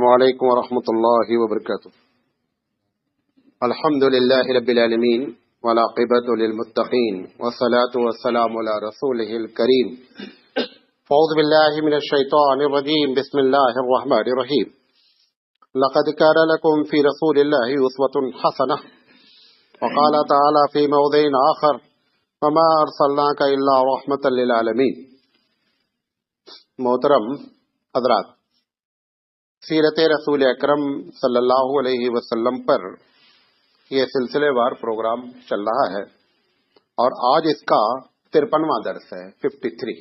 السلام علیکم ورحمۃ اللہ وبرکاتہ. الحمد للہ رب العالمین والعاقبۃ للمتقین والصلاة والسلام علی رسولہ الکریم. اعوذ باللہ من الشیطان الرجیم. بسم اللہ الرحمن الرحیم. لقد كان لكم في رسول الله اسوة حسنة. وقال تعالی في موضع آخر وما ارسلناك الا رحمة للعالمین. محترم حضرات، سیرت رسول اکرم صلی اللہ علیہ وسلم پر یہ سلسلے وار پروگرام چل رہا ہے اور آج اس کا 53واں درس ہے، 53.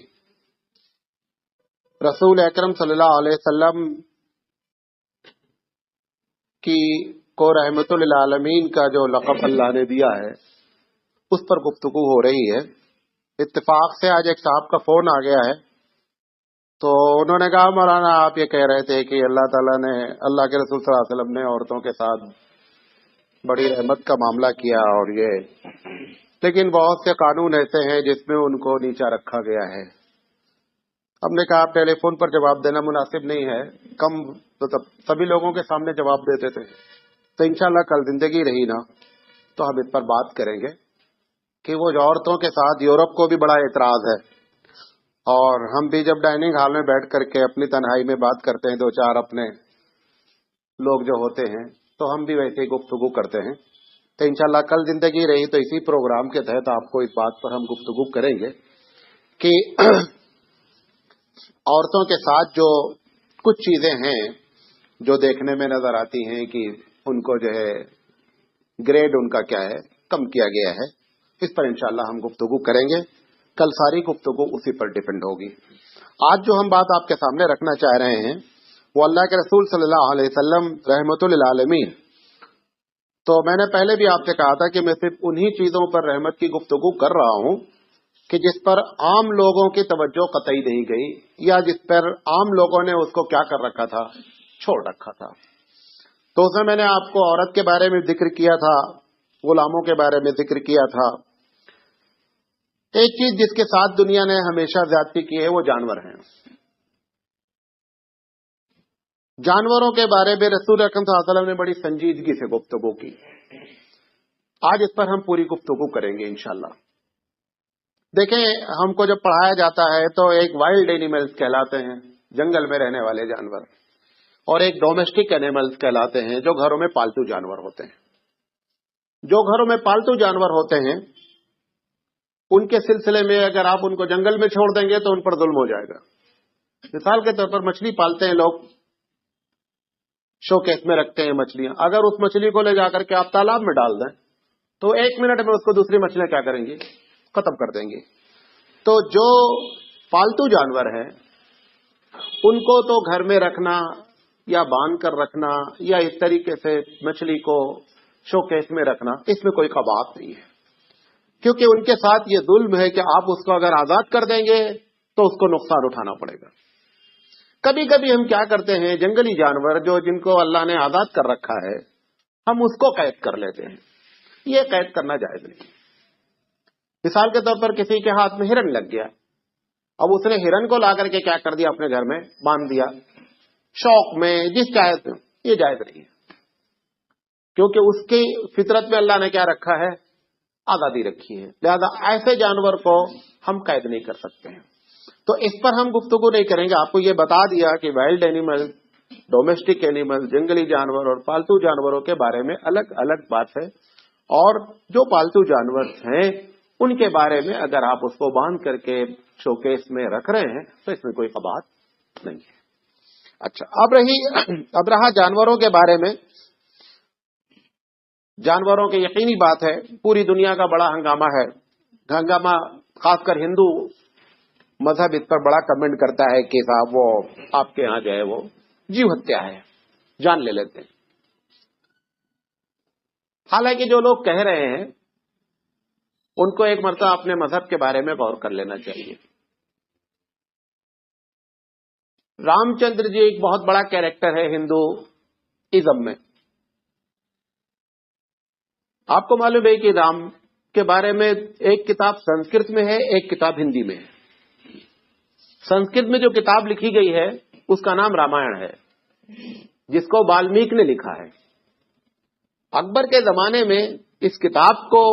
رسول اکرم صلی اللہ علیہ وسلم کی کو رحمت للعالمین کا جو لقب اللہ نے دیا ہے اس پر گفتگو ہو رہی ہے. اتفاق سے آج ایک صاحب کا فون آ گیا ہے تو انہوں نے کہا مولانا آپ یہ کہہ رہے تھے کہ اللہ تعالیٰ نے، اللہ کے رسول صلی اللہ علیہ وسلم نے عورتوں کے ساتھ بڑی رحمت کا معاملہ کیا، اور یہ لیکن بہت سے قانون ایسے ہیں جس میں ان کو نیچا رکھا گیا ہے. ہم نے کہا آپ ٹیلی فون پر جواب دینا مناسب نہیں ہے، کم مطلب سبھی لوگوں کے سامنے جواب دیتے تھے، تو انشاءاللہ کل زندگی رہی نا تو ہم اس پر بات کریں گے کہ وہ عورتوں کے ساتھ یورپ کو بھی بڑا اعتراض ہے، اور ہم بھی جب ڈائننگ ہال میں بیٹھ کر کے اپنی تنہائی میں بات کرتے ہیں، دو چار اپنے لوگ جو ہوتے ہیں تو ہم بھی ویسے ہی گفتگو کرتے ہیں. تو انشاءاللہ کل زندگی رہی تو اسی پروگرام کے تحت آپ کو اس بات پر ہم گفتگو کریں گے کہ عورتوں کے ساتھ جو کچھ چیزیں ہیں جو دیکھنے میں نظر آتی ہیں کہ ان کو جو ہے گریڈ ان کا کیا ہے، کم کیا گیا ہے، اس پر انشاءاللہ ہم گفتگو کریں گے. کل ساری گفتگو اسی پر ڈیپینڈ ہوگی. آج جو ہم بات آپ کے سامنے رکھنا چاہ رہے ہیں وہ اللہ کے رسول صلی اللہ علیہ وسلم رحمت للعالمین. تو میں نے پہلے بھی آپ سے کہا تھا کہ میں صرف انہی چیزوں پر رحمت کی گفتگو کر رہا ہوں کہ جس پر عام لوگوں کی توجہ قطعی نہیں گئی، یا جس پر عام لوگوں نے اس کو کیا کر رکھا تھا، چھوڑ رکھا تھا. تو اس میں نے آپ کو عورت کے بارے میں ذکر کیا تھا، غلاموں کے بارے میں ذکر کیا تھا. ایک چیز جس کے ساتھ دنیا نے ہمیشہ زیادتی کی ہے وہ جانور ہیں. جانوروں کے بارے میں رسول اکرم صلی اللہ علیہ وسلم نے بڑی سنجیدگی سے گفتگو کی. آج اس پر ہم پوری گفتگو کریں گے انشاءاللہ. دیکھیں، ہم کو جب پڑھایا جاتا ہے تو ایک وائلڈ اینیملز کہلاتے ہیں، جنگل میں رہنے والے جانور، اور ایک ڈومیسٹک اینیملز کہلاتے ہیں جو گھروں میں پالتو جانور ہوتے ہیں. جو گھروں میں پالتو جانور ہوتے ہیں ان کے سلسلے میں اگر آپ ان کو جنگل میں چھوڑ دیں گے تو ان پر ظلم ہو جائے گا. مثال کے طور پر مچھلی پالتے ہیں لوگ، شو کیس میں رکھتے ہیں مچھلیاں. اگر اس مچھلی کو لے جا کر کے آپ تالاب میں ڈال دیں تو 1 منٹ میں اس کو دوسری مچھلیاں کیا کریں گی، ختم کر دیں گے. تو جو پالتو جانور ہیں ان کو تو گھر میں رکھنا یا باندھ کر رکھنا یا اس طریقے سے مچھلی کو شو کیس میں رکھنا، اس میں کوئی قباحت نہیں ہے، کیونکہ ان کے ساتھ یہ ظلم ہے کہ آپ اس کو اگر آزاد کر دیں گے تو اس کو نقصان اٹھانا پڑے گا. کبھی کبھی ہم کیا کرتے ہیں، جنگلی جانور جو جن کو اللہ نے آزاد کر رکھا ہے ہم اس کو قید کر لیتے ہیں. یہ قید کرنا جائز نہیں. مثال کے طور پر کسی کے ہاتھ میں ہرن لگ گیا، اب اس نے ہرن کو لا کر کے کیا کر دیا، اپنے گھر میں باندھ دیا، شوق میں جس جائز میں، یہ جائز نہیں ہے، کیونکہ اس کی فطرت میں اللہ نے کیا رکھا ہے، آزادی رکھی ہے. لہذا ایسے جانور کو ہم قید نہیں کر سکتے ہیں. تو اس پر ہم گفتگو نہیں کریں گے. آپ کو یہ بتا دیا کہ وائلڈ اینیمل، ڈومیسٹک اینیمل، جنگلی جانور اور پالتو جانوروں کے بارے میں الگ الگ بات ہے، اور جو پالتو جانور ہیں ان کے بارے میں اگر آپ اس کو باندھ کر کے شوکیس میں رکھ رہے ہیں تو اس میں کوئی قباحت نہیں ہے. اچھا، اب رہا جانوروں کے بارے میں. جانوروں کی یقینی بات ہے پوری دنیا کا بڑا ہنگامہ ہے. ہنگامہ خاص کر ہندو مذہب اس پر بڑا کمنٹ کرتا ہے کہ صاحب وہ آپ کے ہاں جو ہے وہ جیو ہتیا ہے، جان لے لیتے ہیں. حالانکہ جو لوگ کہہ رہے ہیں ان کو ایک مرتبہ اپنے مذہب کے بارے میں غور کر لینا چاہیے. رام چندر جی ایک بہت بڑا کیریکٹر ہے ہندو ازم میں. آپ کو معلوم ہے کہ رام کے بارے میں ایک کتاب سنسکرت میں ہے، ایک کتاب ہندی میں ہے. سنسکرت میں جو کتاب لکھی گئی ہے اس کا نام رامائن ہے، جس کو والمیک نے لکھا ہے. اکبر کے زمانے میں اس کتاب کو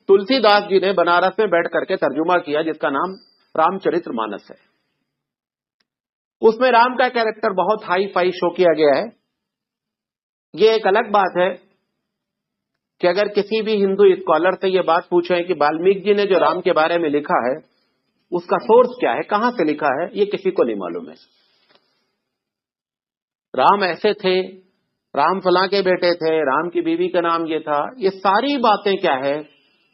تلسی داس جی نے بنارس میں بیٹھ کر کے ترجمہ کیا، جس کا نام رام چرتر مانس ہے. اس میں رام کا کیریکٹر بہت ہائی فائی شو کیا گیا ہے. یہ ایک الگ بات ہے کہ اگر کسی بھی ہندو اسکالر سے یہ بات پوچھیں کہ والمیک جی نے جو رام کے بارے میں لکھا ہے اس کا سورس کیا ہے، کہاں سے لکھا ہے، یہ کسی کو نہیں معلوم ہے. رام ایسے تھے، رام فلاں کے بیٹے تھے، رام کی بیوی کا نام یہ تھا، یہ ساری باتیں کیا ہے،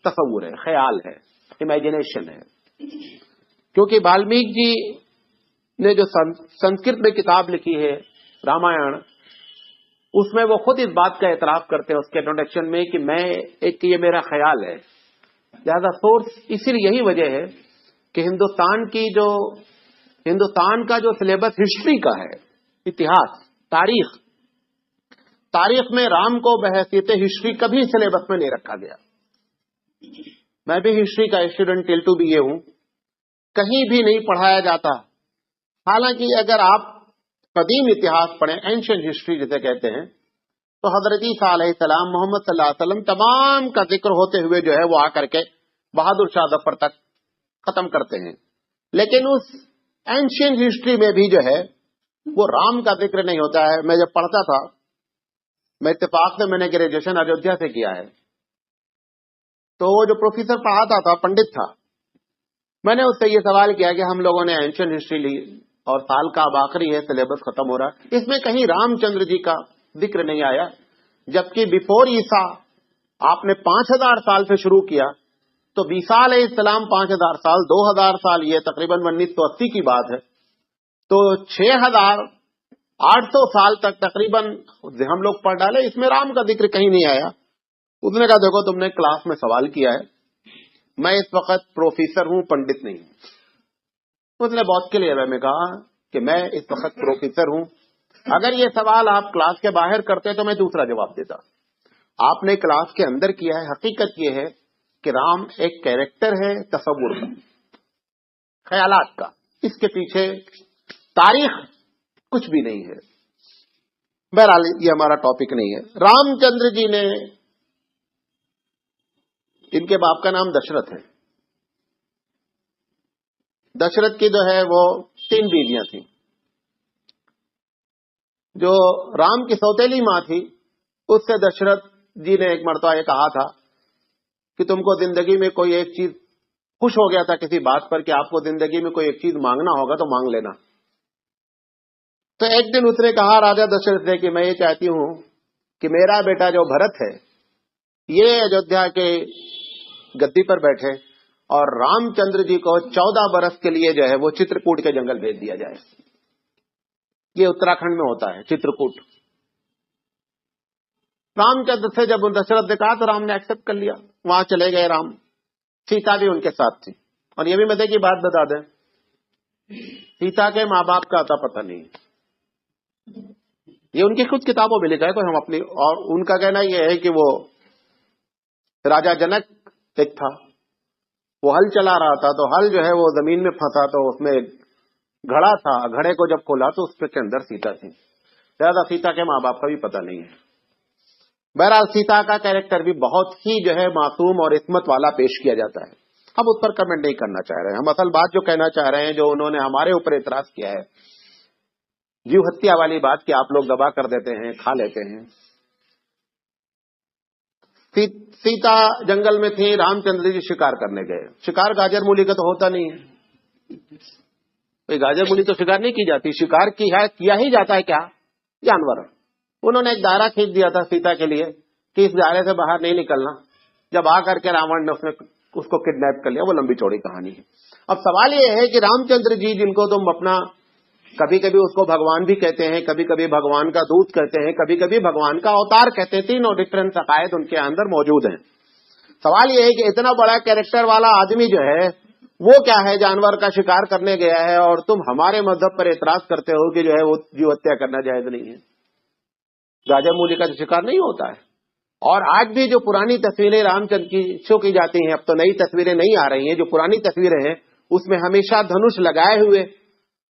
تصور ہے، خیال ہے، امیجنیشن ہے. کیونکہ والمیک جی نے جو سنسکرت میں کتاب لکھی ہے رامائن، اس میں وہ خود اس بات کا اعتراف کرتے ہیں اس کے انٹروڈکشن میں کہ یہ میرا خیال ہے. لہذا سورس اسی لیے یہی وجہ ہے کہ ہندوستان کا جو سلیبس ہسٹری کا ہے، اتہاس، تاریخ میں رام کو بحیثیت ہسٹری کبھی سلیبس میں نہیں رکھا گیا. میں بھی ہسٹری کا اسٹوڈنٹ ٹل ٹو بی اے ہوں، کہیں بھی نہیں پڑھایا جاتا. حالانکہ اگر آپ قدیم اتہاس پڑھیں، اینشنٹ ہسٹری جسے کہتے ہیں، تو حضرت عیسیٰ علیہ السلام، محمد صلی اللہ علیہ وسلم تمام کا ذکر ہوتے ہوئے جو ہے وہ آ کر کے بہادر شاہ ظفر تک ختم کرتے ہیں. لیکن اس اینشنٹ ہسٹری میں بھی جو ہے وہ رام کا ذکر نہیں ہوتا ہے. میں جب پڑھتا تھا، میں اتفاق سے میں نے گریجویشن ایودھیا سے کیا ہے، تو وہ جو پروفیسر پڑھاتا تھا پنڈت تھا، میں نے اس سے یہ سوال کیا کہ ہم لوگوں نے اینشنٹ ہسٹری لی اور سال کا اب آخری ہے، سلیبس ختم ہو رہا ہے، اس میں کہیں رام چندر جی کا ذکر نہیں آیا، جبکہ بیفور عیسیٰ آپ نے 5000 سال سے شروع کیا، تو عیسیٰ علیہ السلام 5000 سال، 2000 سال، یہ تقریباً 1980 کی بات ہے، تو 6800 سال تک تقریباً ہم لوگ پڑھ ڈالے، اس میں رام کا ذکر کہیں نہیں آیا. اس نے کہا دیکھو تم نے کلاس میں سوال کیا ہے، میں اس وقت پروفیسر ہوں، پنڈت نہیں ہوں. اس نے بہت کلیئر ہے، میں کہا کہ میں اس وقت پروفیسر ہوں، اگر یہ سوال آپ کلاس کے باہر کرتے تو میں دوسرا جواب دیتا. آپ نے کلاس کے اندر کیا ہے. حقیقت یہ ہے کہ رام ایک کیریکٹر ہے تصور کا، خیالات کا، اس کے پیچھے تاریخ کچھ بھی نہیں ہے. بہرحال یہ ہمارا ٹاپک نہیں ہے. رام چندر جی نے، ان کے باپ کا نام دشرتھ ہے. دشرتھ کی جو ہے وہ 3 بیویاں تھیں. جو رام کی سوتیلی ماں تھی، اس سے دشرتھ جی نے ایک مرتبہ یہ کہا تھا کہ تم کو زندگی میں کوئی ایک چیز، خوش ہو گیا تھا کسی بات پر کہ آپ کو زندگی میں کوئی ایک چیز مانگنا ہوگا تو مانگ لینا. تو ایک دن اس نے کہا راجا دشرتھ سے کہ میں یہ چاہتی ہوں کہ میرا بیٹا جو بھرت ہے یہ ایودھیا کے گدی پر بیٹھے اور رام چندر جی کو 14 برس کے لیے جو ہے وہ چترکوٹ کے جنگل بھیج دیا جائے. یہ اتراکھنڈ میں ہوتا ہے چترکوٹ. رام چندر سے جب دشرتھ نے کہا تو رام نے ایکسپٹ کر لیا. وہاں چلے گئے رام. سیتا بھی ان کے ساتھ تھی. اور یہ بھی مزے کی بات بتا دیں، سیتا کے ماں باپ کا اتا پتہ نہیں، یہ ان کی خود کتابوں میں لکھا ہے. تو ہم اپنی، اور ان کا کہنا یہ ہے کہ وہ راجا جنک ایک تھا، وہ ہل چلا رہا تھا، تو ہل جو ہے وہ زمین میں پھنسا، تو اس میں گھڑا تھا، گھڑے کو جب کھولا تو اس کے اندر سیتا تھی. زیادہ سیتا کے ماں باپ کا بھی پتہ نہیں ہے. بہرحال سیتا کا کیریکٹر بھی بہت ہی جو ہے معصوم اور عصمت والا پیش کیا جاتا ہے. ہم اس پر کمنٹ نہیں کرنا چاہ رہے ہیں. ہم اصل بات جو کہنا چاہ رہے ہیں، جو انہوں نے ہمارے اوپر اعتراض کیا ہے، جیو ہتیا والی بات کہ آپ لوگ دبا کر دیتے ہیں، کھا لیتے ہیں. سیتا جنگل میں تھی، رام چندر جی شکار کرنے گئے. شکار گاجر مولی کا تو ہوتا نہیں ہے، گاجر مولی تو شکار نہیں کی جاتی. شکار کیا ہی جاتا ہے کیا؟ جانور. انہوں نے ایک دائرہ کھینچ دیا تھا سیتا کے لیے کہ اس دائرے سے باہر نہیں نکلنا. جب آ کر کے راون نے اس کو کڈنیپ کر لیا. وہ لمبی چوڑی کہانی ہے. اب سوال یہ ہے کہ رام چندر جی، جن کو تم اپنا، کبھی کبھی اس کو بھگوان بھی کہتے ہیں، کبھی کبھی بھگوان کا دودھ کہتے ہیں، کبھی کبھی بھگوان کا اوتار کہتے ہیں، تینوں ڈفرینٹ عقائد ان کے اندر موجود ہیں. سوال یہ ہے کہ اتنا بڑا کیریکٹر والا آدمی جو ہے وہ کیا ہے، جانور کا شکار کرنے گیا ہے، اور تم ہمارے مذہب پر اعتراض کرتے ہو کہ جو ہے وہ جیو ہتیا کرنا جائز نہیں ہے. گاجر مولی کا شکار نہیں ہوتا ہے. اور آج بھی جو پرانی تصویریں رام چندر کی شو کی جاتی ہیں، اب تو نئی تصویریں نہیں آ رہی ہیں، جو پرانی تصویریں ہیں اس میں ہمیشہ دھنش لگائے ہوئے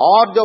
اور جو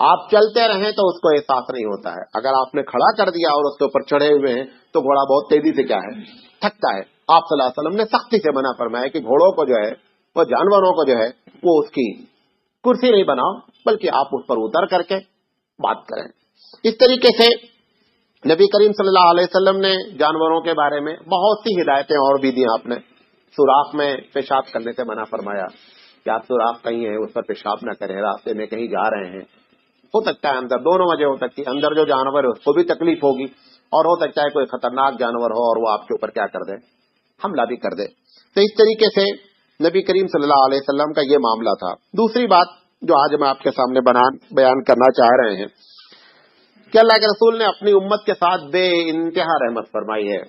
آپ چلتے رہیں تو اس کو احساس نہیں ہوتا ہے. اگر آپ نے کھڑا کر دیا اور اس کے اوپر چڑھے ہوئے ہیں تو گھوڑا بہت تیزی سے کیا ہے تھکتا ہے. آپ صلی اللہ علیہ وسلم نے سختی سے منع فرمایا کہ گھوڑوں کو جو ہے وہ جانوروں کو جو ہے وہ اس کی کرسی نہیں بناؤ بلکہ آپ اس پر اتر کر کے بات کریں. اس طریقے سے نبی کریم صلی اللہ علیہ وسلم نے جانوروں کے بارے میں بہت سی ہدایتیں اور بھی دی. آپ نے سوراخ میں پیشاب کرنے سے منع فرمایا کہ آپ سوراخ کہیں ہے اس پر پیشاب نہ کریں, راستے میں کہیں جا رہے ہیں. ہو سکتا ہے اندر دونوں وجہ ہو سکتی ہے, اندر جو جانور ہے اس کو بھی تکلیف ہوگی اور ہو سکتا ہے کوئی خطرناک جانور ہو اور وہ آپ کے اوپر کیا کر دے, حملہ بھی کر دے. تو اس طریقے سے نبی کریم صلی اللہ علیہ وسلم کا یہ معاملہ تھا. دوسری بات جو آج ہم آپ کے سامنے بیان کرنا چاہ رہے ہیں کہ اللہ کے رسول نے اپنی امت کے ساتھ بے انتہا رحمت فرمائی ہے.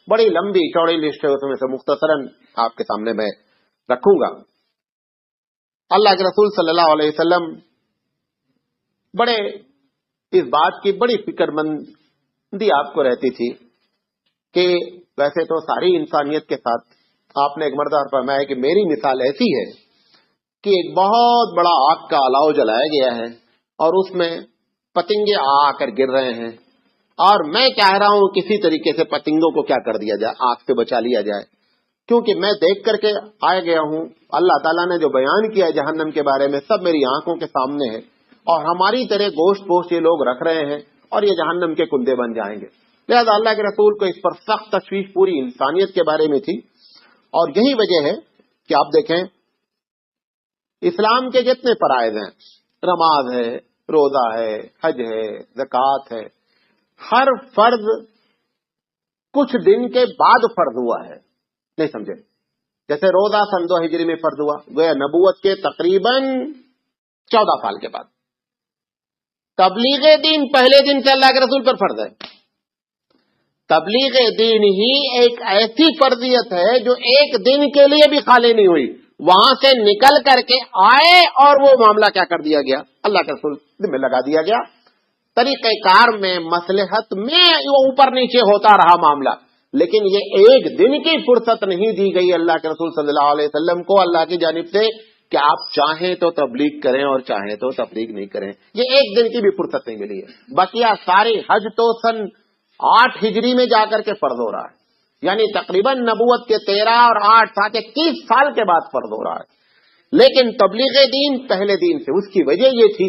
بڑی لمبی چوڑی لسٹ ہے, اس میں سے مختصراً آپ کے سامنے میں رکھوں گا. اللہ کے رسول صلی اللہ علیہ وسلم بڑے اس بات کی بڑی فکر مندی آپ کو رہتی تھی کہ ویسے تو ساری انسانیت کے ساتھ آپ نے ایک مرتبہ فرمایا کہ میری مثال ایسی ہے کہ ایک بہت بڑا آگ کا الاؤ جلایا گیا ہے اور اس میں پتنگے آ کر گر رہے ہیں اور میں چاہ رہا ہوں کسی طریقے سے پتنگوں کو کیا کر دیا جائے, آگ سے بچا لیا جائے, کیونکہ میں دیکھ کر کے آ گیا ہوں. اللہ تعالیٰ نے جو بیان کیا ہے جہنم کے بارے میں سب میری آنکھوں کے سامنے ہے اور ہماری طرح گوشت پوشت یہ لوگ رکھ رہے ہیں اور یہ جہنم کے کندے بن جائیں گے. لہذا اللہ کے رسول کو اس پر سخت تشویش پوری انسانیت کے بارے میں تھی. اور یہی وجہ ہے کہ آپ دیکھیں اسلام کے جتنے فرائض ہیں, نماز ہے, روزہ ہے, حج ہے, زکوٰۃ ہے, ہر فرض کچھ دن کے بعد فرض ہوا ہے. نہیں سمجھے؟ جیسے روزہ سن 2 ہجری میں فرض ہوا, گویا نبوت کے تقریباً 14 سال کے بعد. تبلیغ دین پہلے دن سے اللہ کے رسول پر فرض ہے. تبلیغ دین ہی ایک ایسی فرضیت ہے جو ایک دن کے لیے بھی خالی نہیں ہوئی, وہاں سے نکل کر کے آئے اور وہ معاملہ کیا کر دیا گیا, اللہ کے رسول میں لگا دیا گیا. طریقہ کار میں مصلحت میں وہ اوپر نیچے ہوتا رہا معاملہ, لیکن یہ ایک دن کی فرصت نہیں دی گئی اللہ کے رسول صلی اللہ علیہ وسلم کو اللہ کی جانب سے کہ آپ چاہیں تو تبلیغ کریں اور چاہیں تو تبلیغ نہیں کریں. یہ ایک دن کی بھی فرصت نہیں ملی ہے. بقیہ ساری حج تو سن 8 ہجری میں جا کر کے فرض ہو رہا ہے, یعنی تقریباً نبوت کے 13 اور 8 7 21 سال کے بعد فرض ہو رہا ہے. لیکن تبلیغ دین پہلے دین سے, اس کی وجہ یہ تھی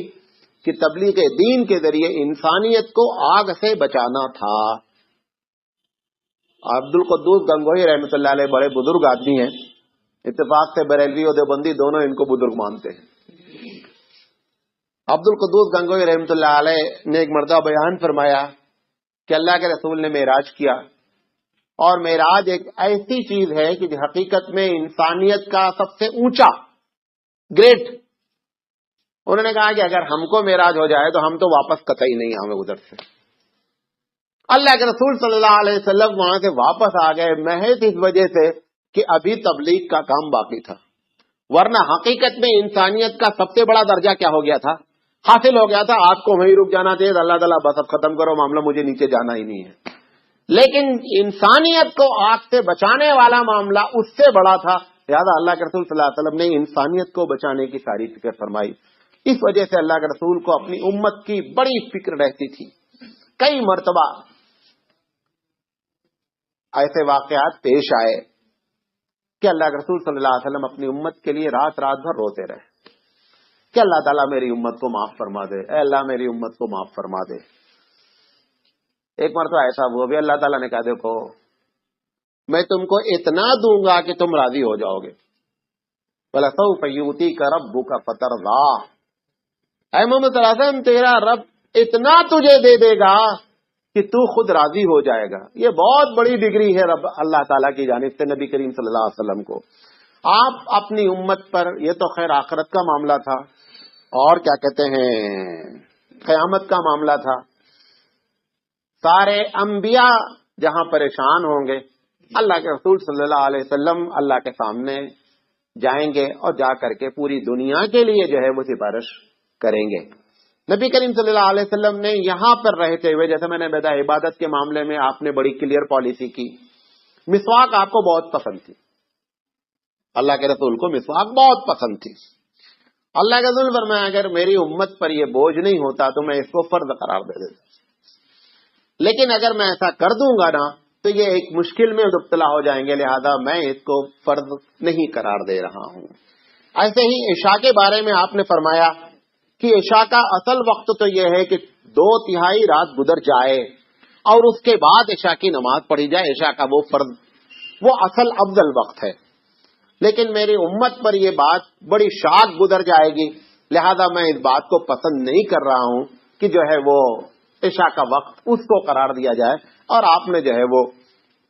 کہ تبلیغ دین کے ذریعے انسانیت کو آگ سے بچانا تھا. عبد القدوس گنگوہی رحمۃ اللہ علیہ بڑے بزرگ آدمی ہیں, اتفاق سے بریلوی اور دیوبندی دونوں ان کو بزرگ مانتے ہیں. عبد القدوس گنگوہی رحمۃ اللہ علیہ نے ایک مرتبہ بیان فرمایا کہ اللہ کے رسول نے معراج کیا, اور معراج ایک ایسی چیز ہے کہ حقیقت میں انسانیت کا سب سے اونچا گریٹ. انہوں نے کہا کہ اگر ہم کو معراج ہو جائے تو ہم تو واپس قطعی نہیں آئیں گے ادھر سے. اللہ کے رسول صلی اللہ علیہ وسلم وہاں سے واپس آ گئے محض اس وجہ سے کہ ابھی تبلیغ کا کام باقی تھا, ورنہ حقیقت میں انسانیت کا سب سے بڑا درجہ کیا ہو گیا تھا, حاصل ہو گیا تھا. آپ کو وہیں رک جانا چاہیے, اللہ تعالیٰ بس اب ختم کرو معاملہ, مجھے نیچے جانا ہی نہیں ہے. لیکن انسانیت کو آگ سے بچانے والا معاملہ اس سے بڑا تھا. لہٰذا اللہ کے رسول صلی اللہ علیہ وسلم نے انسانیت کو بچانے کی ساری فکر فرمائی. اس وجہ سے اللہ کے رسول کو اپنی امت کی بڑی فکر رہتی تھی. کئی مرتبہ ایسے واقعات پیش آئے کہ اللہ کے رسول صلی اللہ علیہ وسلم اپنی امت کے لیے رات رات بھر روتے رہے کہ اللہ تعالیٰ میری امت کو معاف فرما دے, اے اللہ میری امت کو معاف فرما دے. ایک مرتبہ ایسا ہوا بھی, اللہ تعالیٰ نے کہا دیکھو میں تم کو اتنا دوں گا کہ تم راضی ہو جاؤ گے. وَلَسَوْفَ يُؤْتِيكَ رَبُّكَ فَتَرْضَىٰ, اے محمد صلی اللہ علیہ وسلم تیرا رب اتنا تجھے دے دے گا کہ تو خود راضی ہو جائے گا. یہ بہت بڑی ڈگری ہے رب اللہ تعالیٰ کی جانب سے نبی کریم صلی اللہ علیہ وسلم کو. آپ اپنی امت پر, یہ تو خیر آخرت کا معاملہ تھا اور کیا کہتے ہیں قیامت کا معاملہ تھا. سارے انبیاء جہاں پریشان ہوں گے, اللہ کے رسول صلی اللہ علیہ وسلم اللہ کے سامنے جائیں گے اور جا کر کے پوری دنیا کے لیے جو ہے وہ سفارش کریں گے. نبی کریم صلی اللہ علیہ وسلم نے یہاں پر رہتے ہوئے, جیسے میں نے بتایا عبادت کے معاملے میں آپ نے بڑی کلیئر پالیسی کی. مسواک آپ کو بہت پسند تھی, اللہ کے رسول کو مسواک بہت پسند تھی, اللہ کا رسول فرمایا اگر میری امت پر یہ بوجھ نہیں ہوتا تو میں اس کو فرض قرار دے دیتا، لیکن اگر میں ایسا کر دوں گا نا تو یہ ایک مشکل میں مبتلا ہو جائیں گے، لہذا میں اس کو فرض نہیں قرار دے رہا ہوں۔ ایسے ہی عشاء کے بارے میں آپ نے فرمایا کہ عشاء کا اصل وقت تو یہ ہے کہ 2/3 رات گزر جائے اور اس کے بعد عشاء کی نماز پڑھی جائے، عشاء کا وہ فرض، وہ اصل افضل وقت ہے۔ لیکن میری امت پر یہ بات بڑی شاق گزر جائے گی، لہذا میں اس بات کو پسند نہیں کر رہا ہوں کہ جو ہے وہ عشاء کا وقت اس کو قرار دیا جائے، اور آپ نے جو ہے وہ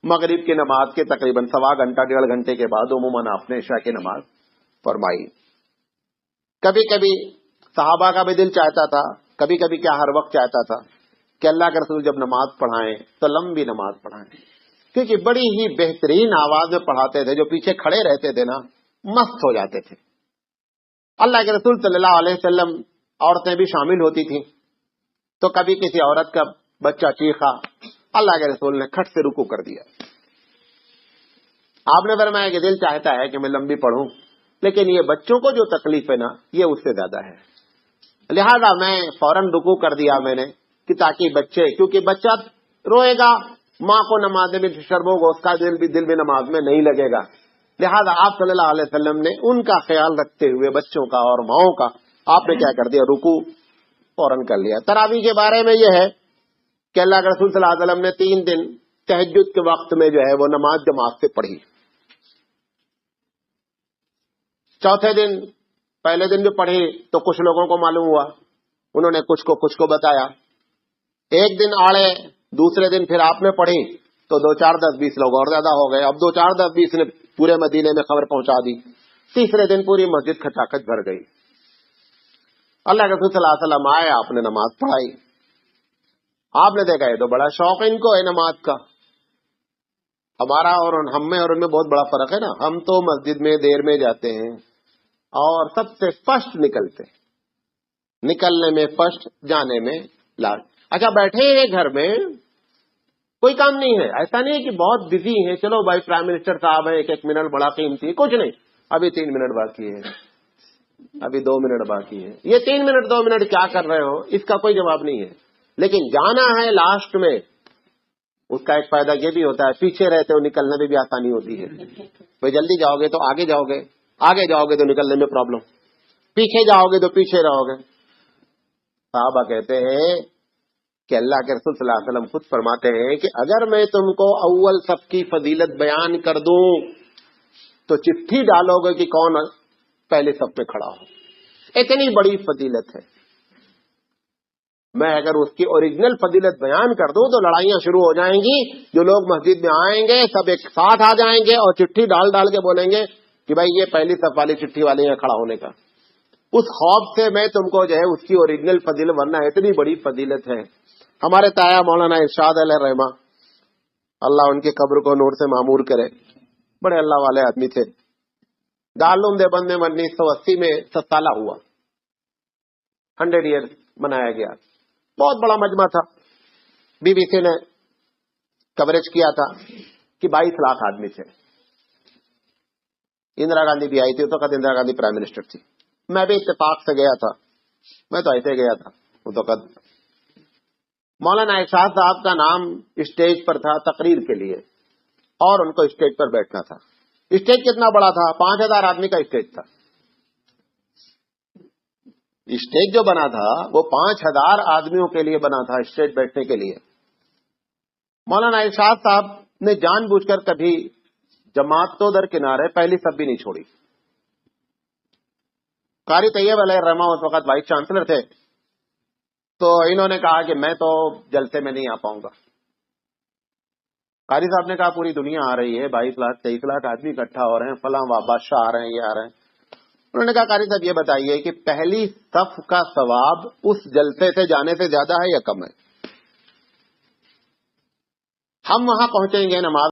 مغرب کی نماز کے تقریباً 1.25 گھنٹہ 1.5 گھنٹے کے بعد عموماً آپ نے عشاء کی نماز فرمائی۔ کبھی کبھی صحابہ کا بھی دل چاہتا تھا، کبھی کبھی کیا ہر وقت چاہتا تھا کہ اللہ کے رسول جب نماز پڑھائیں تو لمبی نماز پڑھائیں، کیونکہ بڑی ہی بہترین آواز میں پڑھاتے تھے، جو پیچھے کھڑے رہتے تھے نا مست ہو جاتے تھے۔ اللہ کے رسول صلی اللہ علیہ وسلم عورتیں بھی شامل ہوتی تھیں، تو کبھی کسی عورت کا بچہ چیخا، اللہ کے رسول نے کھٹ سے رکوع کر دیا۔ آپ نے فرمایا کہ دل چاہتا ہے کہ میں لمبی پڑھوں، لیکن یہ بچوں کو جو تکلیف ہے نا یہ اس سے زیادہ ہے، لہذا میں فوراً رکوع کر دیا میں نے، کہ تاکہ بچے، کیونکہ بچہ روئے گا، ماں کو نماز میں ڈسٹرب ہوگا، اس کا دل بھی نماز میں نہیں لگے گا، لہذا آپ صلی اللہ علیہ وسلم نے ان کا خیال رکھتے ہوئے بچوں کا اور ماؤں کا آپ نے کیا کر دیا، رکوع فوراً کر لیا۔ تراویح کے بارے میں یہ ہے کہ اللہ کے رسول صلی اللہ علیہ وسلم نے 3 دن تہجد کے وقت میں جو ہے وہ نماز جماعت سے پڑھی۔ چوتھے دن، پہلے دن جو پڑھی تو کچھ لوگوں کو معلوم ہوا، انہوں نے کچھ کو بتایا، ایک دن آڑے، دوسرے دن پھر آپ نے پڑھی تو 2 4 10 20 لوگ اور زیادہ ہو گئے، اب 2 4 10 20 نے پورے مدینے میں خبر پہنچا دی، تیسرے دن پوری مسجد کھچاکھچ بھر گئی۔ اللہ کے رسول صلی اللہ علیہ وسلم آئے، آپ نے نماز پڑھائی، آپ نے دیکھا یہ تو بڑا شوق ان کو ہے نماز کا۔ ہمارا اور ہم میں اور ان میں بہت بڑا فرق ہے نا، ہم تو مسجد میں دیر میں جاتے ہیں اور سب سے فرسٹ نکلتے ہیں، نکلنے میں فرسٹ، جانے میں لاسٹ۔ اچھا بیٹھے ہیں گھر میں، کوئی کام نہیں ہے، ایسا نہیں ہے کہ بہت بزی ہیں، چلو بھائی پرائم منسٹر صاحب ہیں، 1 منٹ بڑا قیمتی ہے، کچھ نہیں، ابھی 3 منٹ باقی ہے، ابھی 2 منٹ باقی ہے، یہ 3 منٹ 2 منٹ کیا کر رہے ہو، اس کا کوئی جواب نہیں ہے، لیکن جانا ہے لاسٹ میں، اس کا ایک فائدہ یہ بھی ہوتا ہے، پیچھے رہتے ہو نکلنے میں بھی آسانی ہوتی ہے، بھائی جلدی جاؤ گے تو آگے جاؤ گے، آگے جاؤ گے تو نکلنے میں پرابلم، پیچھے جاؤ گے تو پیچھے رہو گے۔ صحابہ کہتے ہیں کہ اللہ کے رسول صلی اللہ علیہ وسلم خود فرماتے ہیں کہ اگر میں تم کو اول صف کی فضیلت بیان کر دوں تو چٹھی ڈالو گے کہ کون پہلے صف میں کھڑا ہو، اتنی بڑی فضیلت ہے۔ میں اگر اس کی اوریجنل فضیلت بیان کر دوں تو لڑائیاں شروع ہو جائیں گی، جو لوگ مسجد میں آئیں گے سب ایک ساتھ آ جائیں گے اور چٹھی ڈال ڈال کے بولیں گے کہ بھائی یہ پہلی صف والی چٹھی والے ہیں کھڑا ہونے کا۔ اس خوف سے میں تم کو جو ہے اس کی اوریجنل فضیلت، ورنہ اتنی بڑی فضیلت ہے۔ ہمارے تایا مولانا ارشاد علیہ رحمہ، اللہ ان کی قبر کو نور سے معمور کرے، بڑے اللہ والے آدمی تھے۔ دارالعلوم دیوبند میں 1980 میں 7 سالہ ہوا، 100 ایئر منایا گیا، بہت بڑا مجمع تھا، بی بی سی نے کوریج کیا تھا کہ 22 لاکھ آدمی تھے۔ اندرا گاندھی بھی آئی تھی، تو اندرا گاندھی پرائم منسٹر تھی، میں بھی اتفاق سے گیا تھا، میں تو ایسے گیا تھا۔ وہ تو مولانا ارشاد صاحب کا نام اسٹیج پر تھا تقریر کے لیے، اور ان کو اسٹیج پر بیٹھنا تھا۔ اسٹیج کتنا بڑا تھا؟ 5000 آدمی کا اسٹیج تھا۔ اسٹیج جو بنا تھا وہ 5000 آدمیوں کے لیے بنا تھا، اسٹیج بیٹھنے کے لیے۔ مولانا ارشاد صاحب نے جان بوجھ کر کبھی جماعت تو در کنارے، پہلی صف بھی نہیں چھوڑی۔ قاری طیب علیہ الرحمہ اس وقت وائس چانسلر تھے، تو انہوں نے کہا کہ میں تو جلسے میں نہیں آ پاؤں گا۔ قاری صاحب نے کہا پوری دنیا آ رہی ہے، 22 لاکھ 23 لاکھ آدمی اکٹھا ہو رہے ہیں، فلاں بادشاہ آ رہے ہیں، یہ آ رہے ہیں۔ انہوں نے کہا قاری صاحب یہ بتائیے کہ پہلی صف کا ثواب اس جلسے سے جانے سے زیادہ ہے یا کم ہے؟ ہم وہاں پہنچیں گے، نماز